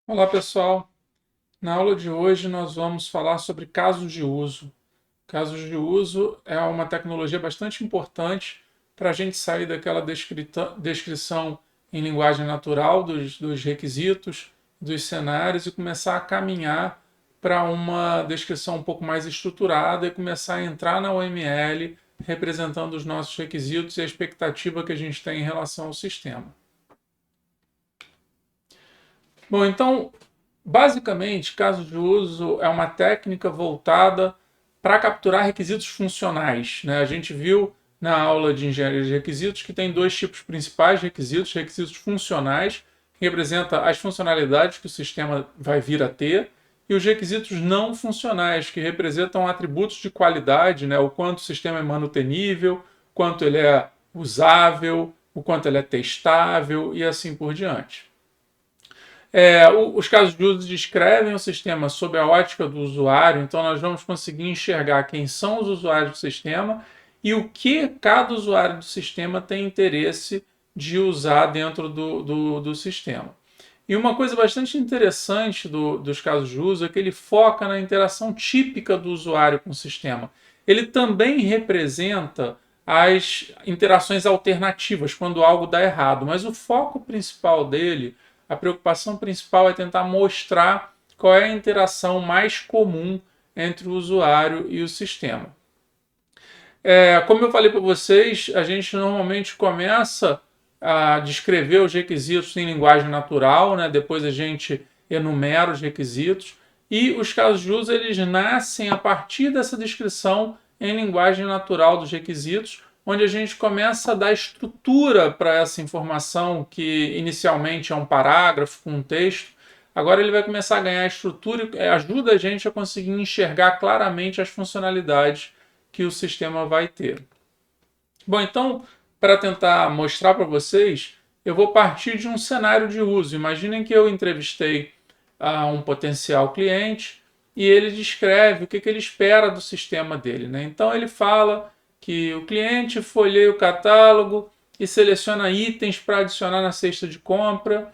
Olá, pessoal. Na aula de hoje nós vamos falar sobre casos de uso. Casos de uso é uma tecnologia bastante importante para a gente sair daquela descrição em linguagem natural dos requisitos, dos cenários e começar a caminhar para uma descrição um pouco mais estruturada e começar a entrar na UML representando os nossos requisitos e a expectativa que a gente tem em relação ao sistema. Bom, então, basicamente, caso de uso é uma técnica voltada para capturar requisitos funcionais, né? A gente viu na aula de engenharia de requisitos que tem dois tipos principais de requisitos: requisitos funcionais, que representa as funcionalidades que o sistema vai vir a ter, e os requisitos não funcionais, que representam atributos de qualidade, né? O quanto o sistema é manutenível, quanto ele é usável, o quanto ele é testável e assim por diante. Os casos de uso descrevem o sistema sob a ótica do usuário, então nós vamos conseguir enxergar quem são os usuários do sistema e o que cada usuário do sistema tem interesse de usar dentro do sistema. E uma coisa bastante interessante dos casos de uso é que ele foca na interação típica do usuário com o sistema. Ele também representa as interações alternativas, quando algo dá errado, mas o foco principal dele, a preocupação principal é tentar mostrar qual é a interação mais comum entre o usuário e o sistema. Como eu falei para vocês, a gente normalmente começa a descrever os requisitos em linguagem natural, né? Depois a gente enumera os requisitos e os casos de uso eles nascem a partir dessa descrição em linguagem natural dos requisitos, onde a gente começa a dar estrutura para essa informação que inicialmente é um parágrafo com um texto. Agora ele vai começar a ganhar estrutura e ajuda a gente a conseguir enxergar claramente as funcionalidades que o sistema vai ter. Bom, então, para tentar mostrar para vocês, eu vou partir de um cenário de uso. Imaginem que eu entrevistei um potencial cliente e ele descreve o que ele espera do sistema dele, né? Então ele fala que o cliente folheia o catálogo e seleciona itens para adicionar na cesta de compra.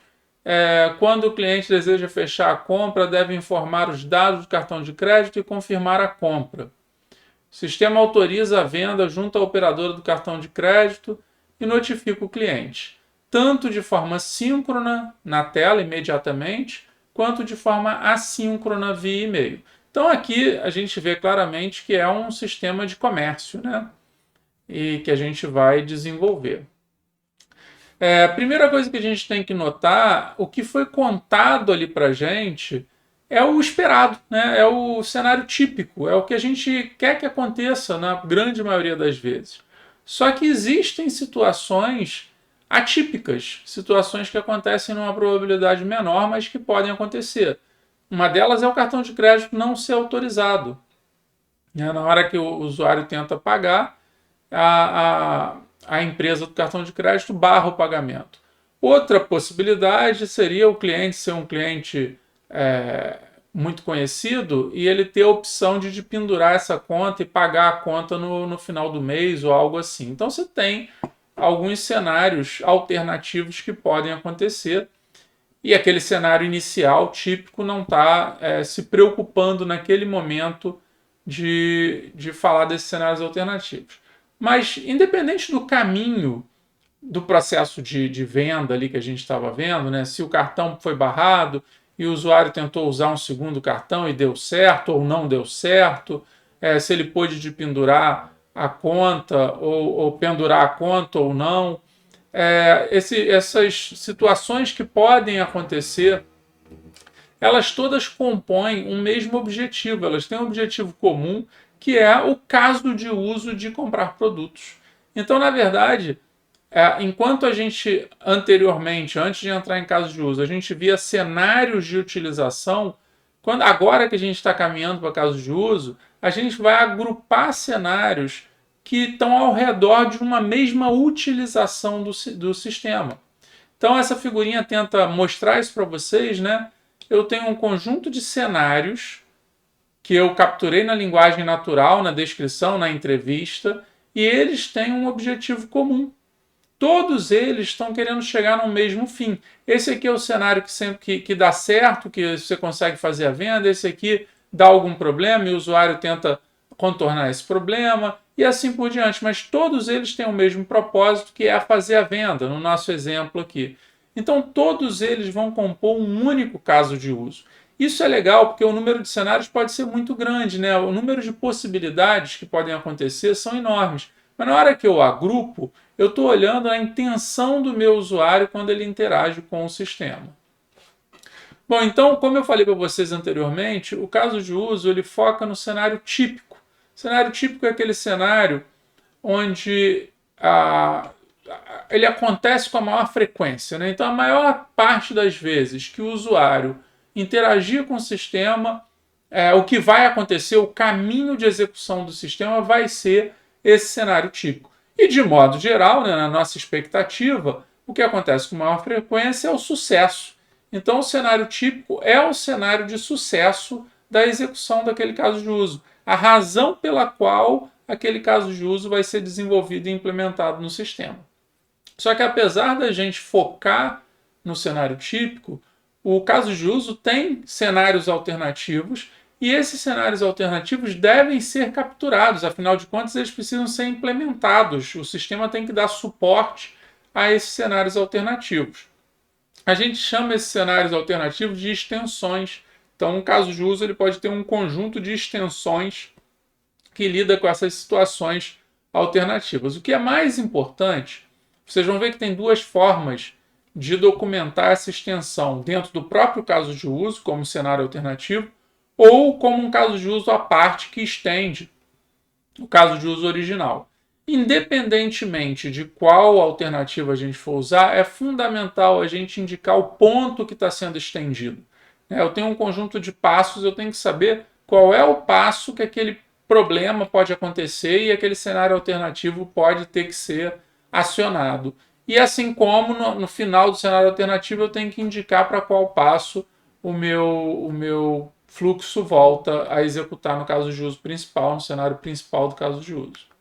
Quando o cliente deseja fechar a compra, deve informar os dados do cartão de crédito e confirmar a compra. O sistema autoriza a venda junto à operadora do cartão de crédito e notifica o cliente, tanto de forma síncrona na tela imediatamente, quanto de forma assíncrona via e-mail. Então aqui a gente vê claramente que é um sistema de comércio, né? E que a gente vai desenvolver. A primeira coisa que a gente tem que notar, o que foi contado ali para a gente é o esperado, né? É o cenário típico, é o que a gente quer que aconteça na grande maioria das vezes. Só que existem situações atípicas, situações que acontecem numa probabilidade menor, mas que podem acontecer. Uma delas é o cartão de crédito não ser autorizado. Na hora que o usuário tenta pagar, a, a empresa do cartão de crédito barra o pagamento. Outra possibilidade seria o cliente ser um cliente muito conhecido e ele ter a opção de pendurar essa conta e pagar a conta no final do mês ou algo assim. Então você tem alguns cenários alternativos que podem acontecer e aquele cenário inicial típico não está se preocupando naquele momento de falar desses cenários alternativos. Mas, independente do caminho do processo de venda ali que a gente estava vendo, né, se o cartão foi barrado e o usuário tentou usar um segundo cartão e deu certo ou não deu certo, se ele pôde pendurar a conta ou pendurar a conta ou não. Essas situações que podem acontecer, elas todas compõem um mesmo objetivo, elas têm um objetivo comum, que é o caso de uso de comprar produtos. Então, na verdade, enquanto a gente anteriormente, antes de entrar em caso de uso, a gente via cenários de utilização, agora que a gente está caminhando para casos de uso, a gente vai agrupar cenários que estão ao redor de uma mesma utilização do sistema. Então essa figurinha tenta mostrar isso para vocês, né? Eu tenho um conjunto de cenários que eu capturei na linguagem natural, na descrição, na entrevista, e eles têm um objetivo comum, todos eles estão querendo chegar no mesmo fim. Esse aqui é o cenário que sempre que dá certo, que você consegue fazer a venda, esse aqui dá algum problema e o usuário tenta contornar esse problema e assim por diante. Mas todos eles têm o mesmo propósito, que é fazer a venda, no nosso exemplo aqui. Então todos eles vão compor um único caso de uso. Isso é legal porque o número de cenários pode ser muito grande, né? O número de possibilidades que podem acontecer são enormes. Mas na hora que eu agrupo, eu estou olhando a intenção do meu usuário quando ele interage com o sistema. Bom, então, como eu falei para vocês anteriormente, o caso de uso ele foca no cenário típico. O cenário típico é aquele cenário onde ele acontece com a maior frequência, né? Então, a maior parte das vezes que o usuário interagir com o sistema, o que vai acontecer, o caminho de execução do sistema vai ser esse cenário típico. E de modo geral, né, na nossa expectativa, o que acontece com maior frequência é o sucesso. Então, o cenário típico é o cenário de sucesso da execução daquele caso de uso. A razão pela qual aquele caso de uso vai ser desenvolvido e implementado no sistema. Só que apesar da gente focar no cenário típico, o caso de uso tem cenários alternativos e esses cenários alternativos devem ser capturados, afinal de contas eles precisam ser implementados. O sistema tem que dar suporte a esses cenários alternativos. A gente chama esses cenários alternativos de extensões. Então, um caso de uso ele pode ter um conjunto de extensões que lida com essas situações alternativas. O que é mais importante, vocês vão ver que tem duas formas de documentar essa extensão dentro do próprio caso de uso, como cenário alternativo, ou como um caso de uso à parte que estende o caso de uso original. Independentemente de qual alternativa a gente for usar, é fundamental a gente indicar o ponto que está sendo estendido. Eu tenho um conjunto de passos, eu tenho que saber qual é o passo que aquele problema pode acontecer e aquele cenário alternativo pode ter que ser acionado. E assim como no final do cenário alternativo eu tenho que indicar para qual passo o meu fluxo volta a executar no caso de uso principal, no cenário principal do caso de uso.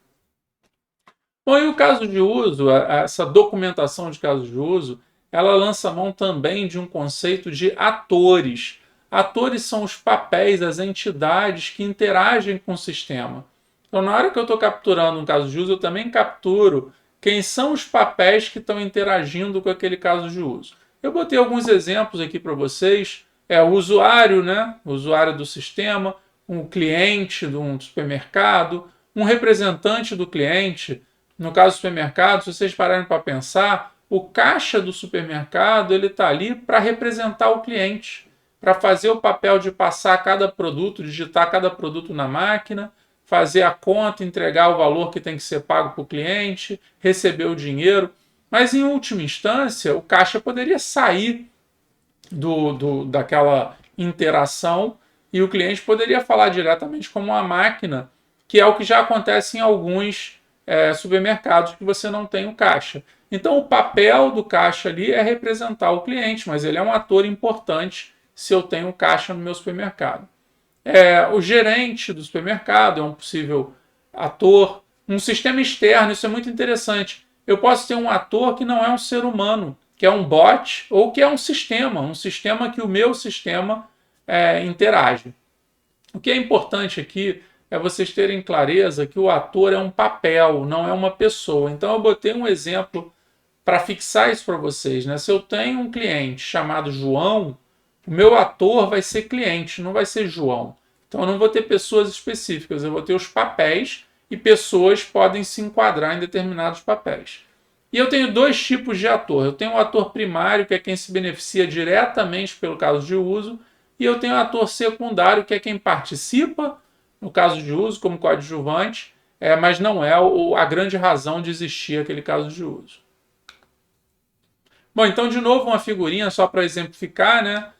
Bom, e o caso de uso, essa documentação de caso de uso, ela lança mão também de um conceito de atores. Atores são os papéis, as entidades que interagem com o sistema. Então, na hora que eu estou capturando um caso de uso, eu também capturo quem são os papéis que estão interagindo com aquele caso de uso. Eu botei alguns exemplos aqui para vocês. O usuário, né? O usuário do sistema, um cliente de um supermercado, um representante do cliente. No caso do supermercado, se vocês pararem para pensar, o caixa do supermercado ele está ali para representar o cliente, para fazer o papel de passar cada produto, digitar cada produto na máquina, fazer a conta, entregar o valor que tem que ser pago para o cliente, receber o dinheiro. Mas, em última instância, o caixa poderia sair daquela interação e o cliente poderia falar diretamente com uma máquina, que é o que já acontece em alguns supermercados que você não tem o caixa. Então, o papel do caixa ali é representar o cliente, mas ele é um ator importante se eu tenho caixa no meu supermercado. O gerente do supermercado é um possível ator. Um sistema externo, isso é muito interessante. Eu posso ter um ator que não é um ser humano, que é um bot ou que é um sistema que o meu sistema interage. O que é importante aqui é vocês terem clareza que o ator é um papel, não é uma pessoa. Então eu botei um exemplo para fixar isso para vocês. Né? Se eu tenho um cliente chamado João, o meu ator vai ser cliente, não vai ser João. Então eu não vou ter pessoas específicas, eu vou ter os papéis e pessoas podem se enquadrar em determinados papéis. E eu tenho dois tipos de ator. Eu tenho o ator primário, que é quem se beneficia diretamente pelo caso de uso, e eu tenho o ator secundário, que é quem participa no caso de uso como coadjuvante, mas não é a grande razão de existir aquele caso de uso. Bom, então de novo uma figurinha só para exemplificar, né?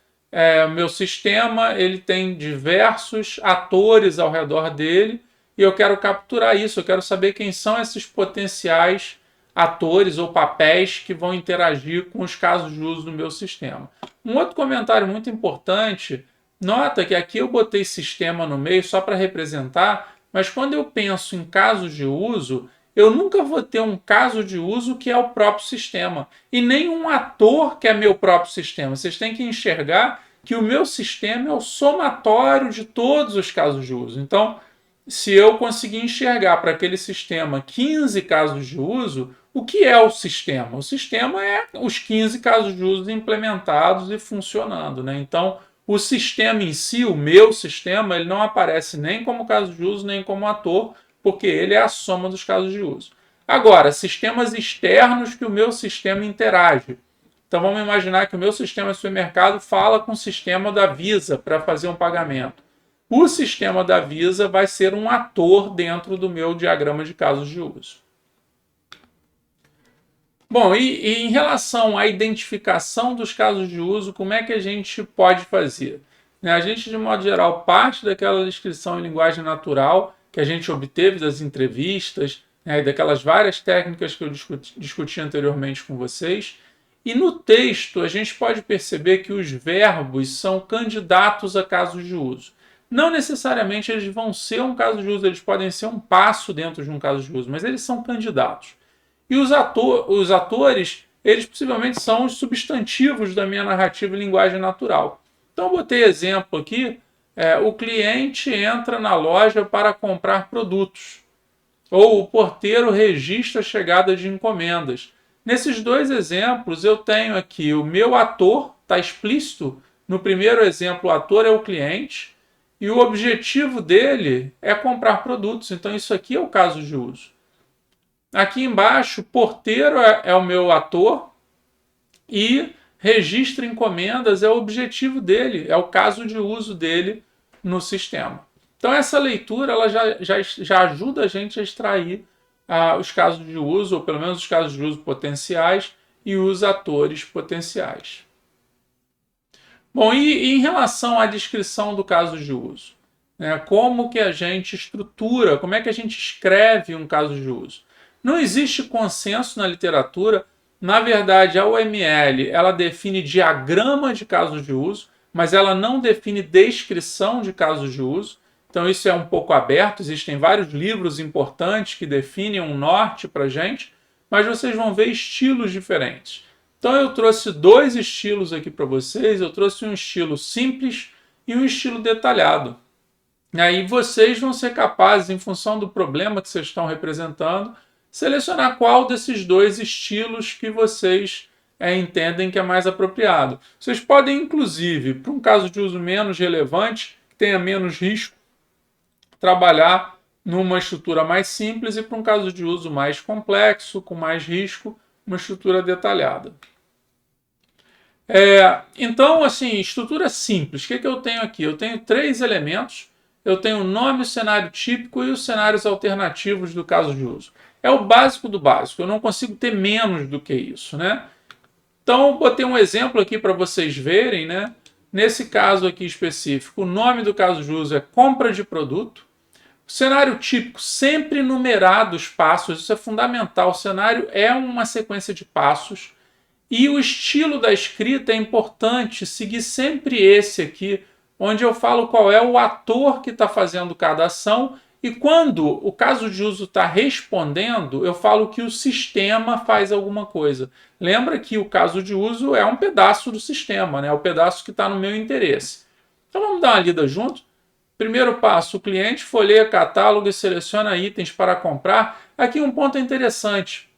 O meu sistema ele tem diversos atores ao redor dele e eu quero capturar isso, eu quero saber quem são esses potenciais atores ou papéis que vão interagir com os casos de uso do meu sistema. Um outro comentário muito importante, nota que aqui eu botei sistema no meio só para representar, mas quando eu penso em casos de uso, eu nunca vou ter um caso de uso que é o próprio sistema, e nem um ator que é meu próprio sistema. Vocês têm que enxergar que o meu sistema é o somatório de todos os casos de uso. Então, se eu conseguir enxergar para aquele sistema 15 casos de uso, o que é o sistema? O sistema é os 15 casos de uso implementados e funcionando, né? Então, o sistema em si, o meu sistema, ele não aparece nem como caso de uso, nem como ator, porque ele é a soma dos casos de uso. Agora, sistemas externos que o meu sistema interage. Então, vamos imaginar que o meu sistema de supermercado fala com o sistema da Visa para fazer um pagamento. O sistema da Visa vai ser um ator dentro do meu diagrama de casos de uso. Bom, e em relação à identificação dos casos de uso, como é que a gente pode fazer? A gente, de modo geral, parte daquela descrição em linguagem natural que a gente obteve das entrevistas, e daquelas várias técnicas que eu discuti anteriormente com vocês. E no texto, a gente pode perceber que os verbos são candidatos a casos de uso. Não necessariamente eles vão ser um caso de uso, eles podem ser um passo dentro de um caso de uso, mas eles são candidatos. E os atores, eles possivelmente são os substantivos da minha narrativa em linguagem natural. Então, eu botei exemplo aqui, o cliente entra na loja para comprar produtos. Ou o porteiro registra a chegada de encomendas. Nesses dois exemplos, eu tenho aqui o meu ator, está explícito. No primeiro exemplo, o ator é o cliente e o objetivo dele é comprar produtos. Então, isso aqui é o caso de uso. Aqui embaixo, porteiro é o meu ator e registra encomendas é o objetivo dele, é o caso de uso dele no sistema. Então, essa leitura ela já ajuda a gente a extrair os casos de uso, ou pelo menos os casos de uso potenciais e os atores potenciais. Bom, e em relação à descrição do caso de uso? Como que a gente estrutura, como é que a gente escreve um caso de uso? Não existe consenso na literatura. Na verdade, a UML ela define diagrama de casos de uso, mas ela não define descrição de casos de uso. Então isso é um pouco aberto, existem vários livros importantes que definem um norte para a gente, mas vocês vão ver estilos diferentes. Então eu trouxe dois estilos aqui para vocês, eu trouxe um estilo simples e um estilo detalhado. E aí vocês vão ser capazes, em função do problema que vocês estão representando, selecionar qual desses dois estilos que vocês entendem que é mais apropriado. Vocês podem, inclusive, para um caso de uso menos relevante, que tenha menos risco, trabalhar numa estrutura mais simples e para um caso de uso mais complexo, com mais risco, uma estrutura detalhada. Então, assim, estrutura simples. O que eu tenho aqui? Eu tenho 3 elementos. Eu tenho o nome, o cenário típico e os cenários alternativos do caso de uso. É o básico do básico. Eu não consigo ter menos do que isso, né? Então, eu botei um exemplo aqui para vocês verem, né? Nesse caso aqui específico, o nome do caso de uso é compra de produto. O cenário típico, sempre numerado os passos, isso é fundamental. O cenário é uma sequência de passos. E o estilo da escrita é importante, seguir sempre esse aqui, onde eu falo qual é o ator que está fazendo cada ação. E quando o caso de uso está respondendo, eu falo que o sistema faz alguma coisa. Lembra que o caso de uso é um pedaço do sistema, né? É o pedaço que está no meu interesse. Então vamos dar uma lida junto? Primeiro passo, o cliente folheia catálogo e seleciona itens para comprar. Aqui um ponto interessante.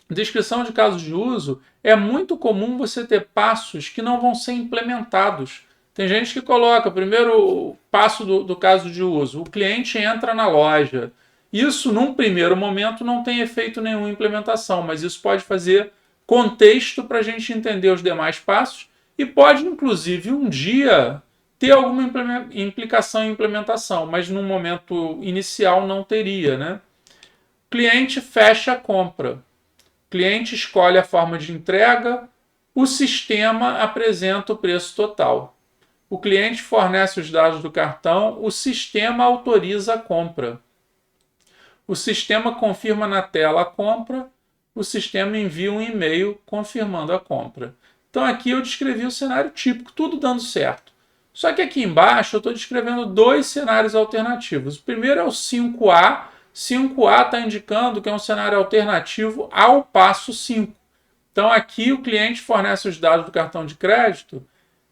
Descrição de casos de uso, é muito comum você ter passos que não vão ser implementados. Tem gente que coloca, primeiro passo do caso de uso, o cliente entra na loja. Isso, num primeiro momento, não tem efeito nenhum em implementação, mas isso pode fazer contexto para a gente entender os demais passos e pode, inclusive, um dia ter alguma implicação em implementação, mas no momento inicial não teria, né? Cliente fecha a compra. Cliente escolhe a forma de entrega, o sistema apresenta o preço total. O cliente fornece os dados do cartão, o sistema autoriza a compra. O sistema confirma na tela a compra, o sistema envia um e-mail confirmando a compra. Então aqui eu descrevi o cenário típico, tudo dando certo. Só que aqui embaixo eu estou descrevendo 2 cenários alternativos. O primeiro é o 5A, 5A está indicando que é um cenário alternativo ao passo 5. Então aqui o cliente fornece os dados do cartão de crédito,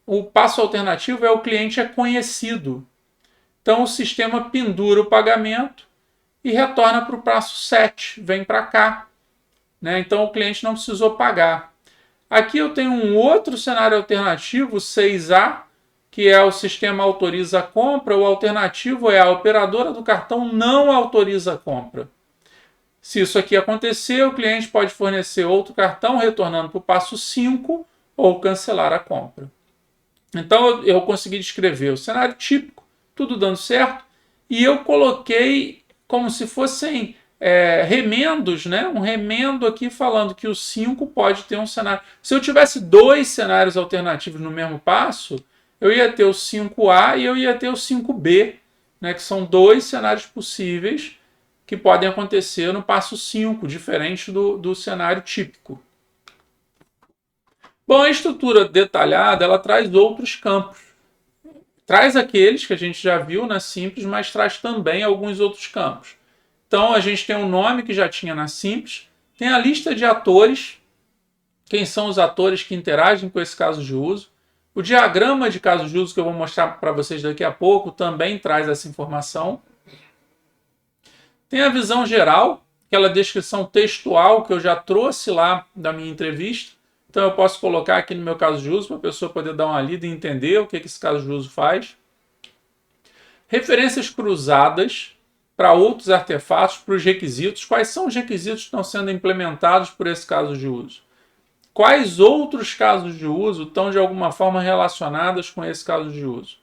o passo alternativo é o cliente é conhecido. Então o sistema pendura o pagamento e retorna para o passo 7, vem para cá. Né? Então o cliente não precisou pagar. Aqui eu tenho um outro cenário alternativo, 6A, que é o sistema autoriza a compra. O alternativo é a operadora do cartão não autoriza a compra. Se isso aqui acontecer, o cliente pode fornecer outro cartão, retornando para o passo 5 ou cancelar a compra. Então eu consegui descrever o cenário típico, tudo dando certo, e eu coloquei como se fossem remendos, né? Um remendo aqui falando que o 5 pode ter um cenário. Se eu tivesse dois cenários alternativos no mesmo passo, eu ia ter o 5A e eu ia ter o 5B, né? Que são dois cenários possíveis que podem acontecer no passo 5, diferente do cenário típico. Bom, a estrutura detalhada, ela traz outros campos. Traz aqueles que a gente já viu na Simples, mas traz também alguns outros campos. Então, a gente tem um nome que já tinha na Simples, tem a lista de atores, quem são os atores que interagem com esse caso de uso. O diagrama de caso de uso, que eu vou mostrar para vocês daqui a pouco, também traz essa informação. Tem a visão geral, aquela descrição textual que eu já trouxe lá da minha entrevista. Então eu posso colocar aqui no meu caso de uso para a pessoa poder dar uma lida e entender o que esse caso de uso faz. Referências cruzadas para outros artefatos, para os requisitos. Quais são os requisitos que estão sendo implementados por esse caso de uso? Quais outros casos de uso estão de alguma forma relacionados com esse caso de uso?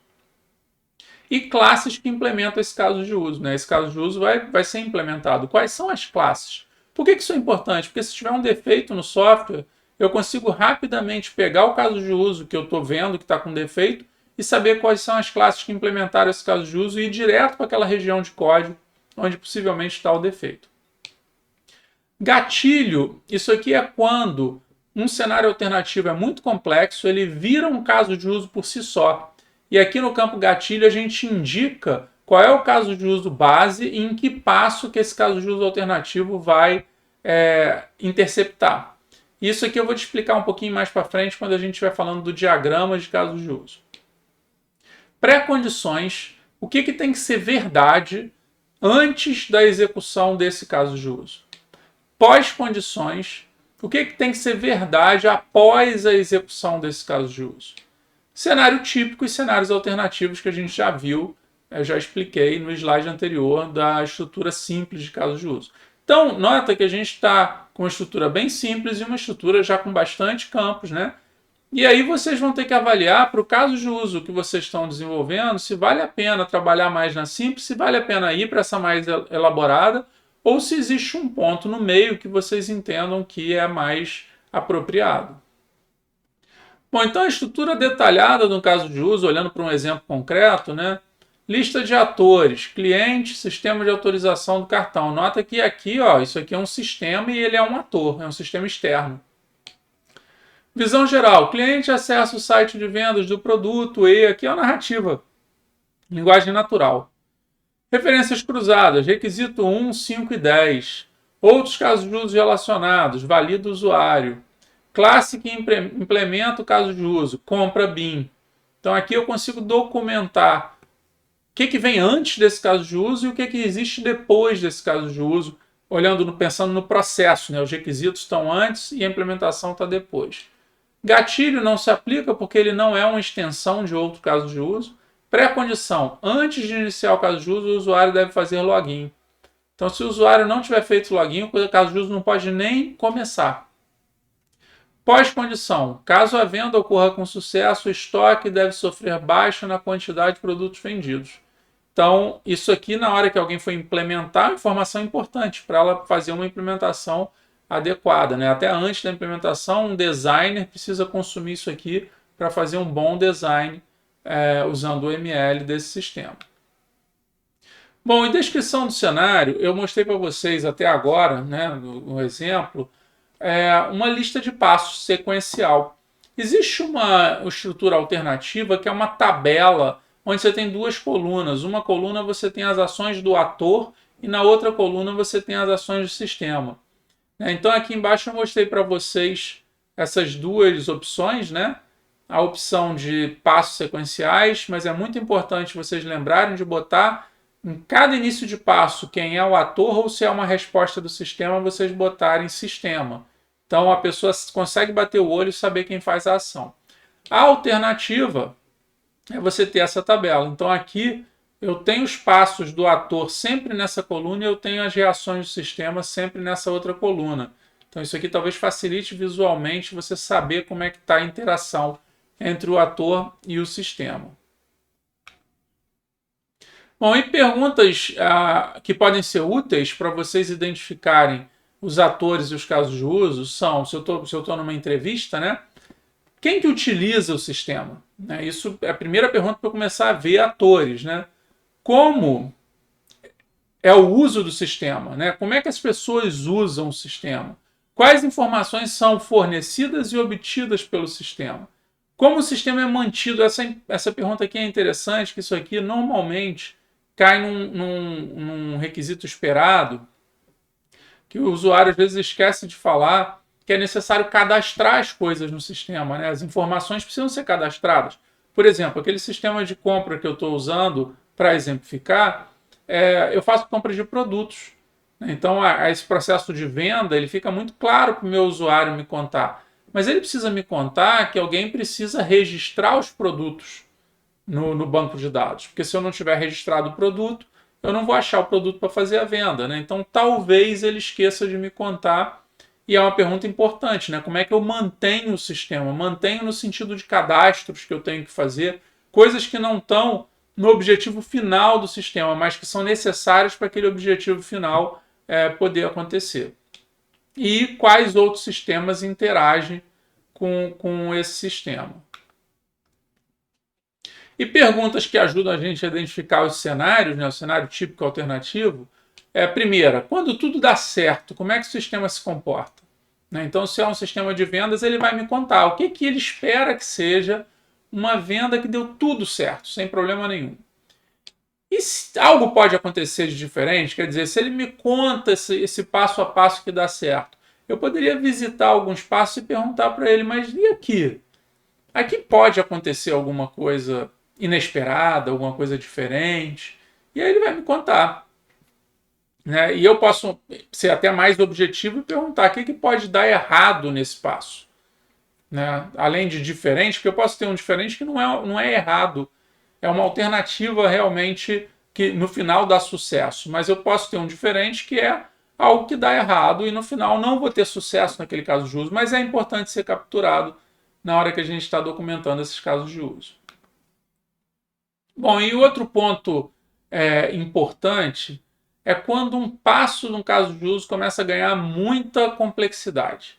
E classes que implementam esse caso de uso. Né? Esse caso de uso vai ser implementado. Quais são as classes? Por que isso é importante? Porque se tiver um defeito no software, eu consigo rapidamente pegar o caso de uso que eu estou vendo que está com defeito e saber quais são as classes que implementaram esse caso de uso e ir direto para aquela região de código onde possivelmente está o defeito. Gatilho, isso aqui é quando um cenário alternativo é muito complexo, ele vira um caso de uso por si só. E aqui no campo gatilho a gente indica qual é o caso de uso base e em que passo que esse caso de uso alternativo vai interceptar. Isso aqui eu vou te explicar um pouquinho mais para frente quando a gente estiver falando do diagrama de casos de uso. Pré-condições, o que tem que ser verdade antes da execução desse caso de uso. Pós-condições, o que tem que ser verdade após a execução desse caso de uso. Cenário típico e cenários alternativos que a gente já viu, eu já expliquei no slide anterior da estrutura simples de caso de uso. Então, nota que a gente está com uma estrutura bem simples e uma estrutura já com bastante campos, né? E aí vocês vão ter que avaliar para o caso de uso que vocês estão desenvolvendo se vale a pena trabalhar mais na simples, se vale a pena ir para essa mais elaborada ou se existe um ponto no meio que vocês entendam que é mais apropriado. Bom, então a estrutura detalhada no caso de uso, olhando para um exemplo concreto, né? Lista de atores, cliente, sistema de autorização do cartão. Nota que aqui, ó, isso aqui é um sistema e ele é um ator, é um sistema externo. Visão geral, cliente acessa o site de vendas do produto e aqui é a narrativa, linguagem natural. Referências cruzadas, requisito 1, 5 e 10. Outros casos de uso relacionados, valida o usuário. Classe que implementa o caso de uso, compra BIM. Então aqui eu consigo documentar o que vem antes desse caso de uso e o que existe depois desse caso de uso, pensando no processo, né? Os requisitos estão antes e a implementação está depois. Gatilho não se aplica porque ele não é uma extensão de outro caso de uso. Pré-condição, antes de iniciar o caso de uso, o usuário deve fazer login. Então, se o usuário não tiver feito login, o caso de uso não pode nem começar. Pós-condição, caso a venda ocorra com sucesso, o estoque deve sofrer baixa na quantidade de produtos vendidos. Então, isso aqui, na hora que alguém for implementar, é uma informação importante para ela fazer uma implementação adequada, né? Até antes da implementação, um designer precisa consumir isso aqui para fazer um bom design usando o ML desse sistema. Bom, em descrição do cenário, eu mostrei para vocês até agora, né, no exemplo, uma lista de passos sequencial. Existe uma estrutura alternativa que é uma tabela onde você tem duas colunas. Uma coluna você tem as ações do ator e na outra coluna você tem as ações do sistema. Então aqui embaixo eu mostrei para vocês essas duas opções, né? A opção de passos sequenciais, mas é muito importante vocês lembrarem de botar em cada início de passo quem é o ator ou se é uma resposta do sistema, vocês botarem sistema. Então a pessoa consegue bater o olho e saber quem faz a ação. A alternativa é você ter essa tabela. Então aqui eu tenho os passos do ator sempre nessa coluna e eu tenho as reações do sistema sempre nessa outra coluna. Então isso aqui talvez facilite visualmente você saber como é que está a interação entre o ator e o sistema. Bom, e perguntas que podem ser úteis para vocês identificarem os atores e os casos de uso são, se eu estou numa entrevista, né? Quem que utiliza o sistema? Isso é a primeira pergunta para eu começar a ver atores, né? Como é o uso do sistema, né? Como é que as pessoas usam o sistema? Quais informações são fornecidas e obtidas pelo sistema? Como o sistema é mantido? Essa pergunta aqui é interessante, que isso aqui normalmente cai num requisito esperado, que o usuário às vezes esquece de falar, que é necessário cadastrar as coisas no sistema, né? As informações precisam ser cadastradas. Por exemplo, aquele sistema de compra que eu estou usando para exemplificar, eu faço compra de produtos. Então, esse processo de venda ele fica muito claro para o meu usuário me contar. Mas ele precisa me contar que alguém precisa registrar os produtos no banco de dados. Porque se eu não tiver registrado o produto, eu não vou achar o produto para fazer a venda. Né? Então, talvez ele esqueça de me contar. E é uma pergunta importante, né? Como é que eu mantenho o sistema? Mantenho no sentido de cadastros que eu tenho que fazer, coisas que não estão no objetivo final do sistema, mas que são necessárias para aquele objetivo final poder acontecer. E quais outros sistemas interagem com esse sistema. E perguntas que ajudam a gente a identificar os cenários, né? O cenário típico alternativo. Primeira, quando tudo dá certo, como é que o sistema se comporta? Então, se é um sistema de vendas, ele vai me contar o que ele espera que seja uma venda que deu tudo certo, sem problema nenhum. E se algo pode acontecer de diferente, quer dizer, se ele me conta esse passo a passo que dá certo, eu poderia visitar alguns passos e perguntar para ele, mas e aqui? Aqui pode acontecer alguma coisa inesperada, alguma coisa diferente, e aí ele vai me contar. E eu posso ser até mais objetivo e perguntar o que pode dar errado nesse passo. Além de diferente, porque eu posso ter um diferente que não é errado, é uma alternativa realmente que no final dá sucesso, mas eu posso ter um diferente que é algo que dá errado e no final não vou ter sucesso naquele caso de uso, mas é importante ser capturado na hora que a gente está documentando esses casos de uso. Bom, e outro ponto importante é quando um passo num caso de uso começa a ganhar muita complexidade.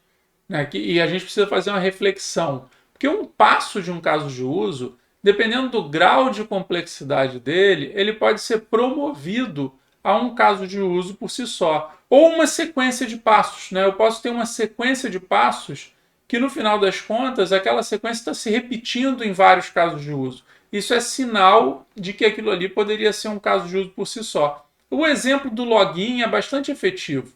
E a gente precisa fazer uma reflexão. Porque um passo de um caso de uso, dependendo do grau de complexidade dele, ele pode ser promovido a um caso de uso por si só. Ou uma sequência de passos. Eu posso ter uma sequência de passos que, no final das contas, aquela sequência está se repetindo em vários casos de uso. Isso é sinal de que aquilo ali poderia ser um caso de uso por si só. O exemplo do login é bastante efetivo.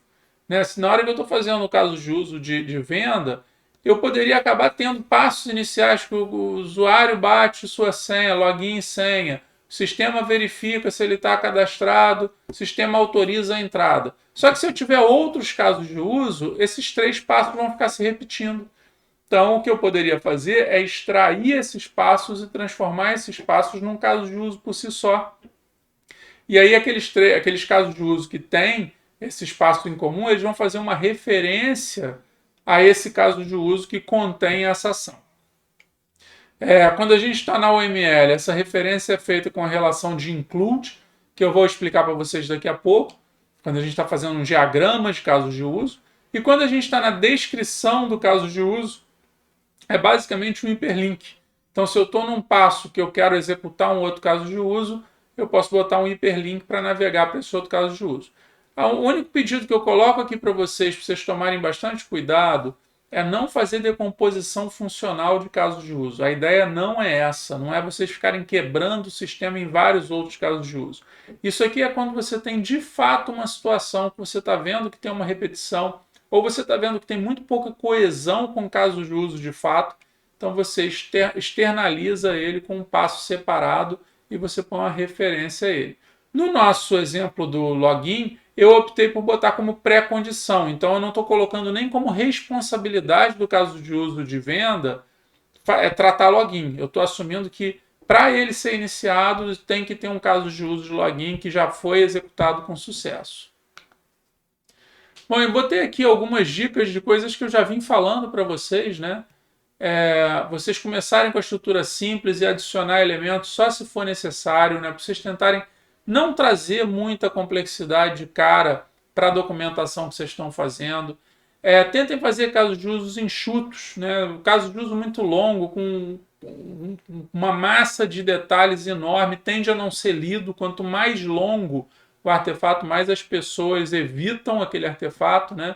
Se na hora que eu estou fazendo o caso de uso de venda, eu poderia acabar tendo passos iniciais que o usuário bate sua senha, login e senha, o sistema verifica se ele está cadastrado, o sistema autoriza a entrada. Só que se eu tiver outros casos de uso, esses 3 passos vão ficar se repetindo. Então, o que eu poderia fazer é extrair esses passos e transformar esses passos num caso de uso por si só. E aí aqueles casos de uso que têm esse espaço em comum, eles vão fazer uma referência a esse caso de uso que contém essa ação. Quando a gente está na OML, essa referência é feita com a relação de include, que eu vou explicar para vocês daqui a pouco, quando a gente está fazendo um diagrama de casos de uso. E quando a gente está na descrição do caso de uso, é basicamente um hiperlink. Então, se eu estou num passo que eu quero executar um outro caso de uso, eu posso botar um hiperlink para navegar para esse outro caso de uso. O único pedido que eu coloco aqui para vocês tomarem bastante cuidado, é não fazer decomposição funcional de casos de uso. A ideia não é essa, não é vocês ficarem quebrando o sistema em vários outros casos de uso. Isso aqui é quando você tem de fato uma situação que você está vendo que tem uma repetição, ou você está vendo que tem muito pouca coesão com casos de uso de fato, então você externaliza ele com um passo separado e você põe uma referência a ele. No nosso exemplo do login, eu optei por botar como pré-condição. Então, eu não estou colocando nem como responsabilidade do caso de uso de venda tratar login. Eu estou assumindo que para ele ser iniciado, tem que ter um caso de uso de login que já foi executado com sucesso. Bom, eu botei aqui algumas dicas de coisas que eu já vim falando para vocês, né? Vocês começarem com a estrutura simples e adicionar elementos só se for necessário, né? Para vocês tentarem não trazer muita complexidade de cara para a documentação que vocês estão fazendo. Tentem fazer casos de usos enxutos, né? Caso de uso muito longo, com uma massa de detalhes enorme, tende a não ser lido. Quanto mais longo o artefato, mais as pessoas evitam aquele artefato, né?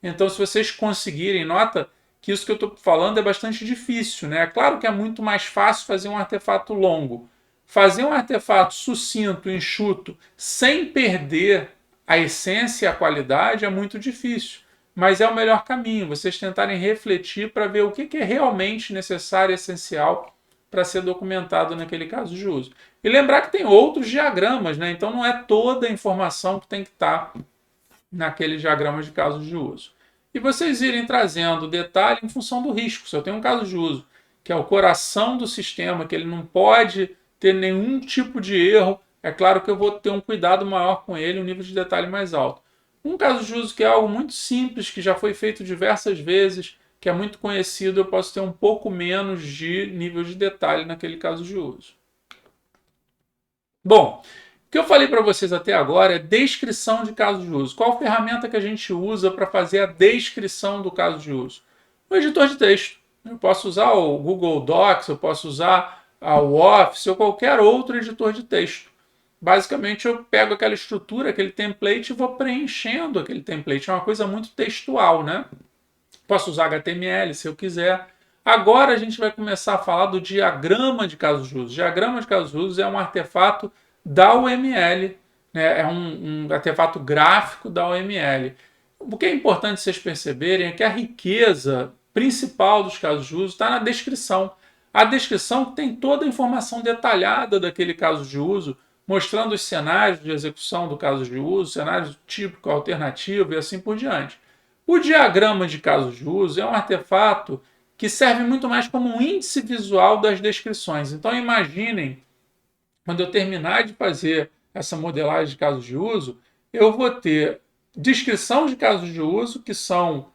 Então, se vocês conseguirem, nota que isso que eu estou falando é bastante difícil, né? É claro que é muito mais fácil fazer um artefato longo. Fazer um artefato sucinto, enxuto, sem perder a essência e a qualidade é muito difícil. Mas é o melhor caminho, vocês tentarem refletir para ver o que é realmente necessário e essencial para ser documentado naquele caso de uso. E lembrar que tem outros diagramas, né? Então não é toda a informação que tem que estar naquele diagrama de casos de uso. E vocês irem trazendo detalhe em função do risco. Se eu tenho um caso de uso que é o coração do sistema, que ele não pode ter nenhum tipo de erro, é claro que eu vou ter um cuidado maior com ele, um nível de detalhe mais alto. Um caso de uso que é algo muito simples, que já foi feito diversas vezes, que é muito conhecido, eu posso ter um pouco menos de nível de detalhe naquele caso de uso. Bom, o que eu falei para vocês até agora é descrição de caso de uso. Qual ferramenta que a gente usa para fazer a descrição do caso de uso? O editor de texto. Eu posso usar o Google Docs, eu posso usar o Office ou qualquer outro editor de texto. Basicamente, eu pego aquela estrutura, aquele template e vou preenchendo aquele template. É uma coisa muito textual, né? Posso usar HTML se eu quiser. Agora a gente vai começar a falar do diagrama de casos de uso. O diagrama de casos de uso é um artefato da UML, né? É um artefato gráfico da UML. O que é importante vocês perceberem é que a riqueza principal dos casos de uso está na descrição. A descrição tem toda a informação detalhada daquele caso de uso, mostrando os cenários de execução do caso de uso, cenários típico, alternativo e assim por diante. O diagrama de casos de uso é um artefato que serve muito mais como um índice visual das descrições. Então imaginem, quando eu terminar de fazer essa modelagem de casos de uso, eu vou ter descrição de casos de uso, que são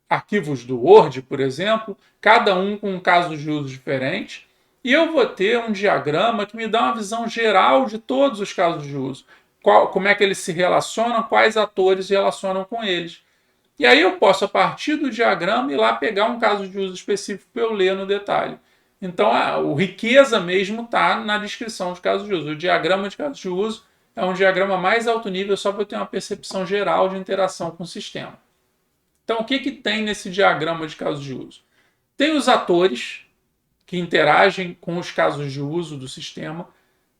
arquivos do Word, por exemplo, cada um com um caso de uso diferente, e eu vou ter um diagrama que me dá uma visão geral de todos os casos de uso. Como é que eles se relacionam, quais atores se relacionam com eles. E aí eu posso, a partir do diagrama, ir lá pegar um caso de uso específico para eu ler no detalhe. Então, a riqueza mesmo está na descrição de casos de uso. O diagrama de casos de uso é um diagrama mais alto nível só para eu ter uma percepção geral de interação com o sistema. Então, o que tem nesse diagrama de casos de uso? Tem os atores que interagem com os casos de uso do sistema,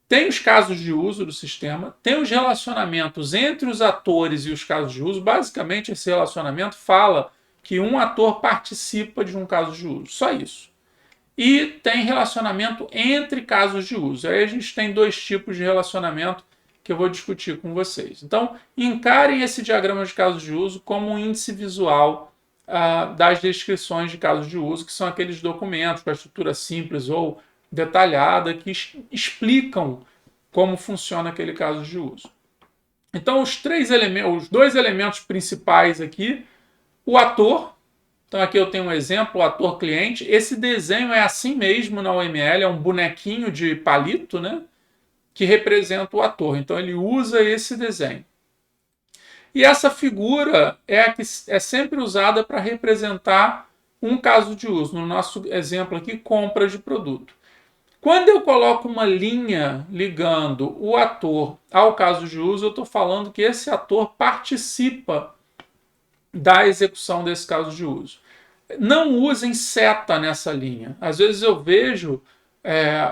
tem os casos de uso do sistema, tem os relacionamentos entre os atores e os casos de uso. Basicamente, esse relacionamento fala que um ator participa de um caso de uso. Só isso. E tem relacionamento entre casos de uso. Aí a gente tem dois tipos de relacionamento que eu vou discutir com vocês. Então, encarem esse diagrama de casos de uso como um índice visual das descrições de casos de uso, que são aqueles documentos com a estrutura simples ou detalhada que explicam como funciona aquele caso de uso. Então, os dois elementos principais aqui, o ator. Então, aqui eu tenho um exemplo, o ator cliente. Esse desenho é assim mesmo na UML, é um bonequinho de palito, né, que representa o ator. Então, ele usa esse desenho. E essa figura é a que é sempre usada para representar um caso de uso. No nosso exemplo aqui, compra de produto. Quando eu coloco uma linha ligando o ator ao caso de uso, eu estou falando que esse ator participa da execução desse caso de uso. Não usem seta nessa linha. Às vezes eu vejo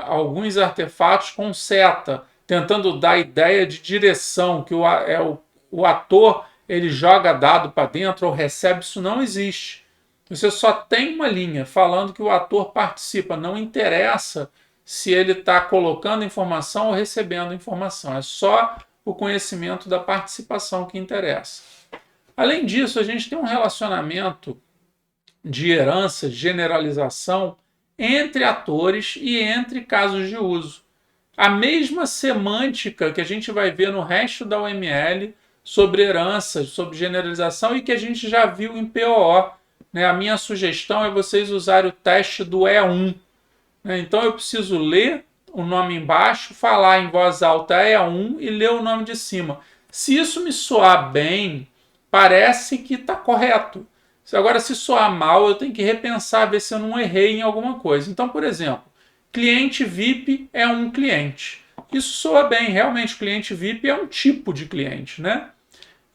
alguns artefatos com seta, tentando dar ideia de direção, que o ator ele joga dado para dentro ou recebe. Isso não existe. Você só tem uma linha falando que o ator participa. Não interessa se ele está colocando informação ou recebendo informação. É só o conhecimento da participação que interessa. Além disso, a gente tem um relacionamento de herança, generalização entre atores e entre casos de uso. A mesma semântica que a gente vai ver no resto da UML sobre herança, sobre generalização e que a gente já viu em POO. Né? A minha sugestão é vocês usarem o teste do E1. Né? Então eu preciso ler o nome embaixo, falar em voz alta E1 e ler o nome de cima. Se isso me soar bem, parece que está correto. Agora, se soar mal, eu tenho que repensar, ver se eu não errei em alguma coisa. Então, por exemplo, cliente VIP é um cliente. Isso soa bem, realmente, cliente VIP é um tipo de cliente, né?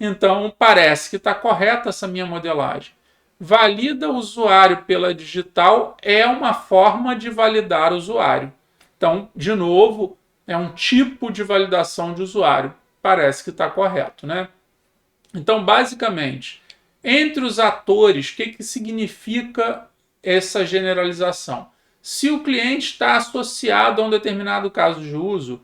Então, parece que está correta essa minha modelagem. Valida o usuário pela digital é uma forma de validar o usuário. Então, de novo, é um tipo de validação de usuário. Parece que está correto, né? Então, basicamente, entre os atores, o que significa essa generalização? Se o cliente está associado a um determinado caso de uso,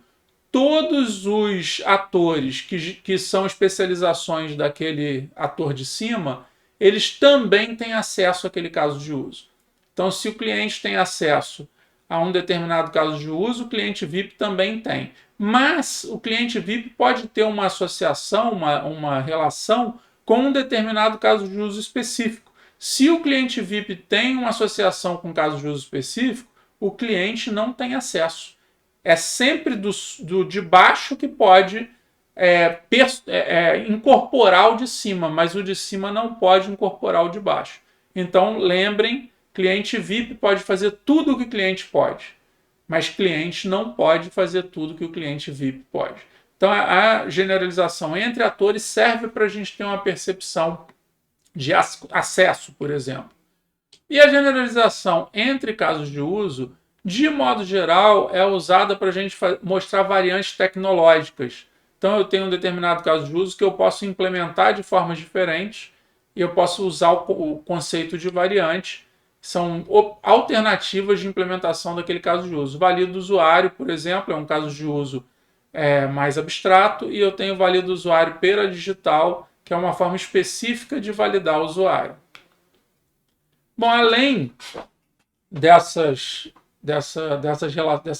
todos os atores que são especializações daquele ator de cima, eles também têm acesso àquele caso de uso. Então, se o cliente tem acesso a um determinado caso de uso, o cliente VIP também tem. Mas o cliente VIP pode ter uma associação, uma relação com um determinado caso de uso específico. Se o cliente VIP tem uma associação com um caso de uso específico, o cliente não tem acesso. É sempre do de baixo que pode incorporar o de cima, mas o de cima não pode incorporar o de baixo. Então, lembrem, cliente VIP pode fazer tudo o que o cliente pode, mas cliente não pode fazer tudo que o cliente VIP pode. Então, a generalização entre atores serve para a gente ter uma percepção de acesso, por exemplo. E a generalização entre casos de uso, de modo geral, é usada para a gente mostrar variantes tecnológicas. Então, eu tenho um determinado caso de uso que eu posso implementar de formas diferentes e eu posso usar o conceito de variante. São alternativas de implementação daquele caso de uso. Valido usuário, por exemplo, é um caso de uso mais abstrato, e eu tenho valido usuário pela digital, que é uma forma específica de validar o usuário. Bom, além dessa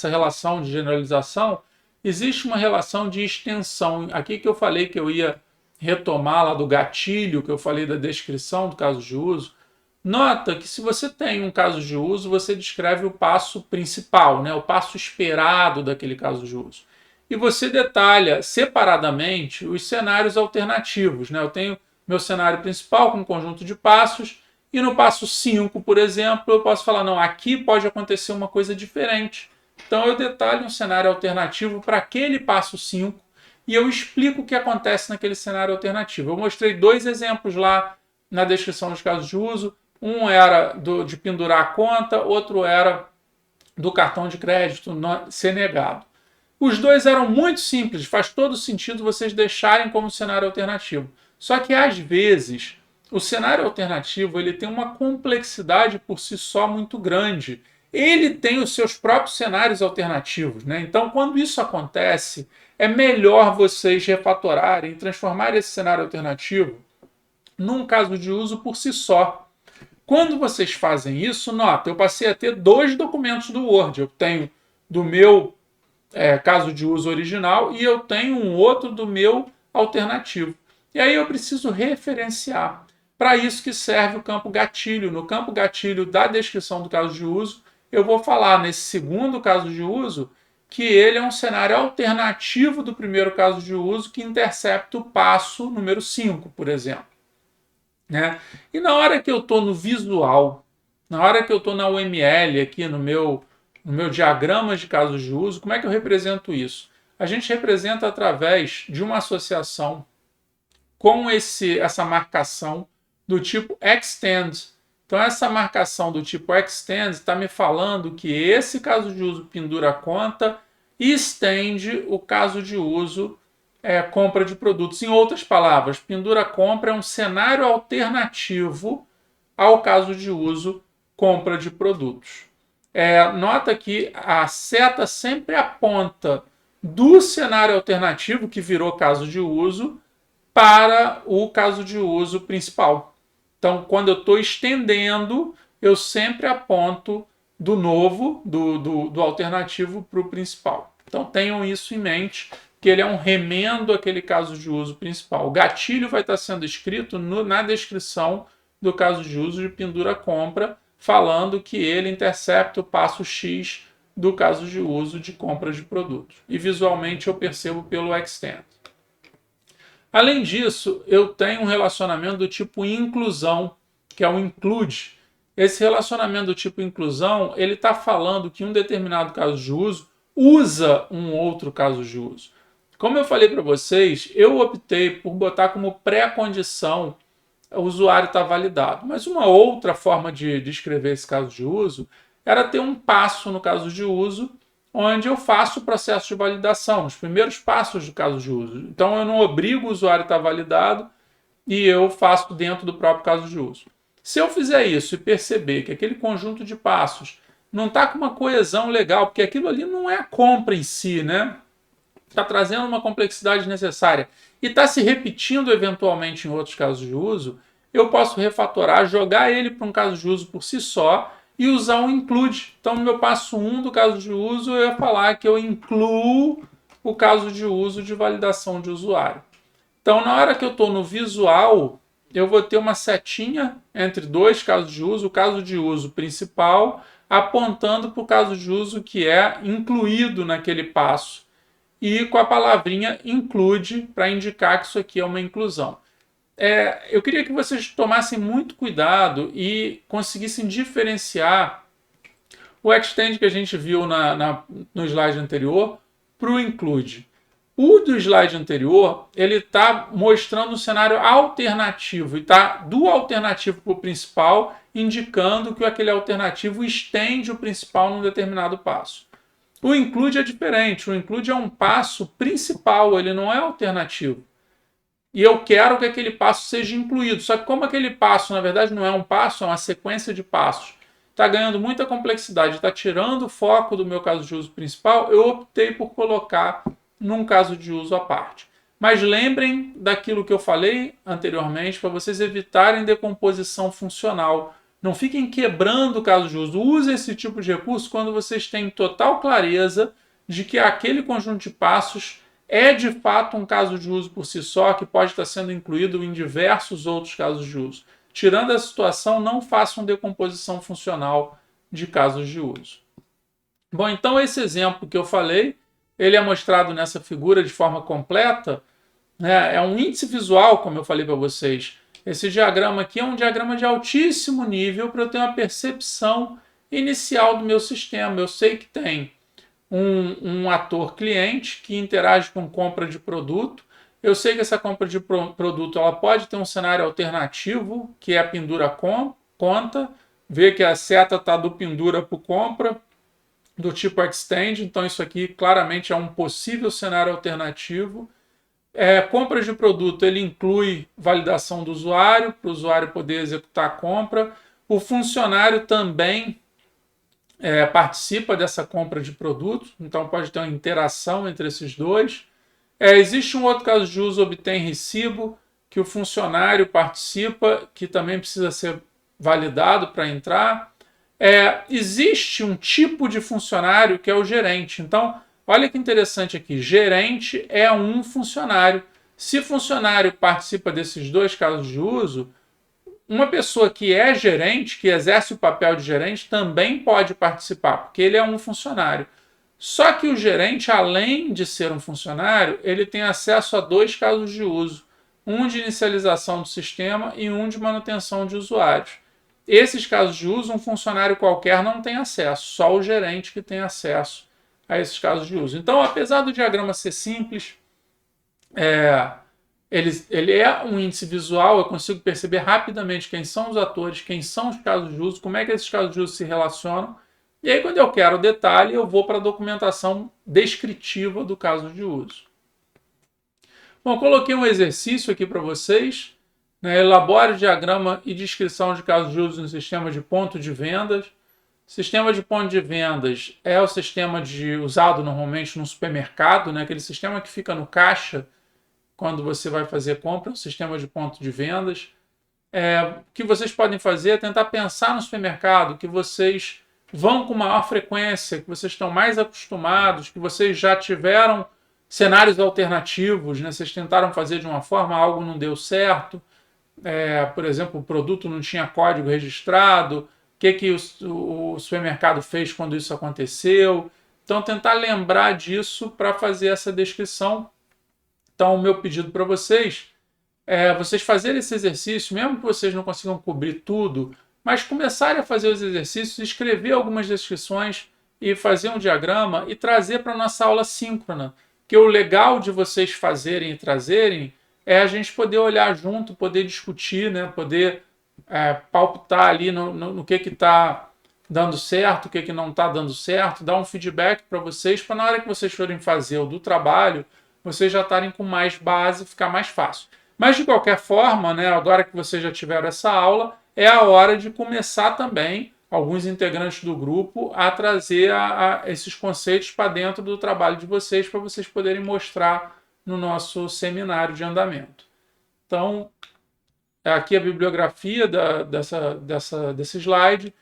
relação de generalização, existe uma relação de extensão. Aqui que eu falei que eu ia retomar lá do gatilho, que eu falei da descrição do caso de uso. Nota que se você tem um caso de uso, você descreve o passo principal, né? O passo esperado daquele caso de uso. E você detalha separadamente os cenários alternativos, né? Eu tenho meu cenário principal com um conjunto de passos, e no passo 5, por exemplo, eu posso falar, não, aqui pode acontecer uma coisa diferente. Então eu detalho um cenário alternativo para aquele passo 5 e eu explico o que acontece naquele cenário alternativo. Eu mostrei 2 exemplos lá na descrição dos casos de uso. Um era de pendurar a conta, outro era do cartão de crédito ser negado. Os 2 eram muito simples, faz todo sentido vocês deixarem como cenário alternativo. Só que às vezes o cenário alternativo ele tem uma complexidade por si só muito grande. Ele tem os seus próprios cenários alternativos, né? Então, quando isso acontece, é melhor vocês refatorarem, transformar esse cenário alternativo num caso de uso por si só. Quando vocês fazem isso, nota, eu passei a ter 2 documentos do Word. Eu tenho do meu caso de uso original e eu tenho um outro do meu alternativo. E aí eu preciso referenciar. Para isso que serve o campo gatilho. No campo gatilho da descrição do caso de uso, eu vou falar nesse segundo caso de uso que ele é um cenário alternativo do primeiro caso de uso que intercepta o passo número 5, por exemplo. Né? E na hora que eu estou no visual, na hora que eu estou na UML, aqui no meu diagrama de casos de uso, como é que eu represento isso? A gente representa através de uma associação com essa marcação do tipo extend. Então, essa marcação do tipo extend está me falando que esse caso de uso pendura conta e estende o caso de uso compra de produtos. Em outras palavras, pendura compra é um cenário alternativo ao caso de uso compra de produtos. Nota que a seta sempre aponta do cenário alternativo, que virou caso de uso, para o caso de uso principal. Então, quando eu estou estendendo, eu sempre aponto do novo, do alternativo para o principal. Então, tenham isso em mente, que ele é um remendo àquele caso de uso principal. O gatilho vai estar sendo escrito na descrição do caso de uso de pendura-compra, falando que ele intercepta o passo X do caso de uso de compra de produtos. E visualmente eu percebo pelo extend. Além disso, eu tenho um relacionamento do tipo inclusão, que é o include. Esse relacionamento do tipo inclusão, ele está falando que um determinado caso de uso usa um outro caso de uso. Como eu falei para vocês, eu optei por botar como pré-condição o usuário está validado. Mas uma outra forma de escrever esse caso de uso era ter um passo no caso de uso, onde eu faço o processo de validação, os primeiros passos do caso de uso. Então, eu não obrigo o usuário a estar validado e eu faço dentro do próprio caso de uso. Se eu fizer isso e perceber que aquele conjunto de passos não está com uma coesão legal, porque aquilo ali não é a compra em si, né? Está trazendo uma complexidade necessária e está se repetindo eventualmente em outros casos de uso, eu posso refatorar, jogar ele para um caso de uso por si só e usar um include. Então, no meu passo 1 do caso de uso, eu ia falar que eu incluo o caso de uso de validação de usuário. Então, na hora que eu estou no visual, eu vou ter uma setinha entre dois casos de uso, o caso de uso principal, apontando para o caso de uso que é incluído naquele passo. E com a palavrinha include para indicar que isso aqui é uma inclusão. Eu queria que vocês tomassem muito cuidado e conseguissem diferenciar o extend que a gente viu no slide anterior para o include. O do slide anterior, ele está mostrando um cenário alternativo e está do alternativo para o principal, indicando que aquele alternativo estende o principal num determinado passo. O include é diferente, o include é um passo principal, ele não é alternativo. E eu quero que aquele passo seja incluído. Só que como aquele passo, na verdade, não é um passo, é uma sequência de passos, está ganhando muita complexidade, está tirando o foco do meu caso de uso principal, eu optei por colocar num caso de uso à parte. Mas lembrem daquilo que eu falei anteriormente, para vocês evitarem decomposição funcional. Não fiquem quebrando o caso de uso. Usem esse tipo de recurso quando vocês têm total clareza de que aquele conjunto de passos é de fato um caso de uso por si só, que pode estar sendo incluído em diversos outros casos de uso. Tirando essa situação, não façam decomposição funcional de casos de uso. Bom, então esse exemplo que eu falei, ele é mostrado nessa figura de forma completa, né? É um índice visual, como eu falei para vocês. Esse diagrama aqui é um diagrama de altíssimo nível para eu ter uma percepção inicial do meu sistema. Eu sei que tem um ator cliente que interage com compra de produto. Eu sei que essa compra de produto ela pode ter um cenário alternativo, que é a pendura conta. Vê que a seta está do pendura para compra, do tipo extend. Então isso aqui claramente é um possível cenário alternativo. Compra de produto, ele inclui validação do usuário, para o usuário poder executar a compra. O funcionário também participa dessa compra de produto, então pode ter uma interação entre esses dois. Existe um outro caso de uso, obtém recibo, que o funcionário participa, que também precisa ser validado para entrar. Existe um tipo de funcionário que é o gerente. Então, olha que interessante aqui, gerente é um funcionário. Se funcionário participa desses dois casos de uso, uma pessoa que é gerente, que exerce o papel de gerente, também pode participar, porque ele é um funcionário. Só que o gerente, além de ser um funcionário, ele tem acesso a dois casos de uso. Um de inicialização do sistema e um de manutenção de usuários. Esses casos de uso, um funcionário qualquer não tem acesso, só o gerente que tem acesso a esses casos de uso. Então, apesar do diagrama ser simples, ele é um índice visual, eu consigo perceber rapidamente quem são os atores, quem são os casos de uso, como é que esses casos de uso se relacionam. E aí, quando eu quero detalhe, eu vou para a documentação descritiva do caso de uso. Bom, coloquei um exercício aqui para vocês. Né? Elabore diagrama e descrição de casos de uso no sistema de ponto de vendas. Sistema de ponto de vendas é o sistema usado normalmente no supermercado, né? Aquele sistema que fica no caixa quando você vai fazer compra, um sistema de ponto de vendas. O que vocês podem fazer é tentar pensar no supermercado, que vocês vão com maior frequência, que vocês estão mais acostumados, que vocês já tiveram cenários alternativos, né? Vocês tentaram fazer de uma forma, algo não deu certo. Por exemplo, o produto não tinha código registrado, o que o supermercado fez quando isso aconteceu. Então, tentar lembrar disso para fazer essa descrição. Então, o meu pedido para vocês é vocês fazerem esse exercício, mesmo que vocês não consigam cobrir tudo, mas começarem a fazer os exercícios, escrever algumas descrições e fazer um diagrama e trazer para a nossa aula síncrona. Que o legal de vocês fazerem e trazerem é a gente poder olhar junto, poder discutir, né? Poder palpitar ali no que está dando certo, o que não está dando certo, dar um feedback para vocês, para na hora que vocês forem fazer o do trabalho, vocês já estarem com mais base, ficar mais fácil. Mas, de qualquer forma, né, agora que vocês já tiveram essa aula, é a hora de começar também, alguns integrantes do grupo, a trazer esses conceitos para dentro do trabalho de vocês, para vocês poderem mostrar no nosso seminário de andamento. Então, aqui a bibliografia desse slide.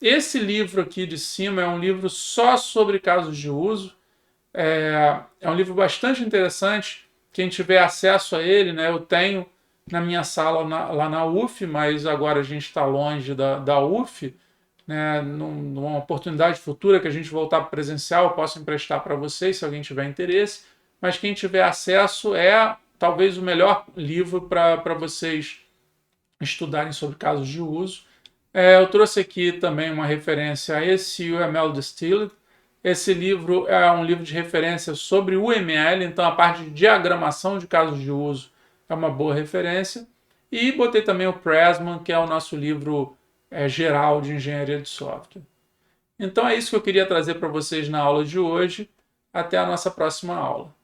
Esse livro aqui de cima é um livro só sobre casos de uso. É um livro bastante interessante. Quem tiver acesso a ele, né, eu tenho na minha sala lá na UF, mas agora a gente está longe da UF. Né, numa oportunidade futura que a gente voltar para presencial, eu posso emprestar para vocês, se alguém tiver interesse. Mas quem tiver acesso é talvez o melhor livro para vocês estudarem sobre casos de uso. Eu trouxe aqui também uma referência a esse UML Distilled. Esse livro é um livro de referência sobre o UML, então a parte de diagramação de casos de uso é uma boa referência. E botei também o Pressman, que é o nosso livro geral de engenharia de software. Então é isso que eu queria trazer para vocês na aula de hoje. Até a nossa próxima aula.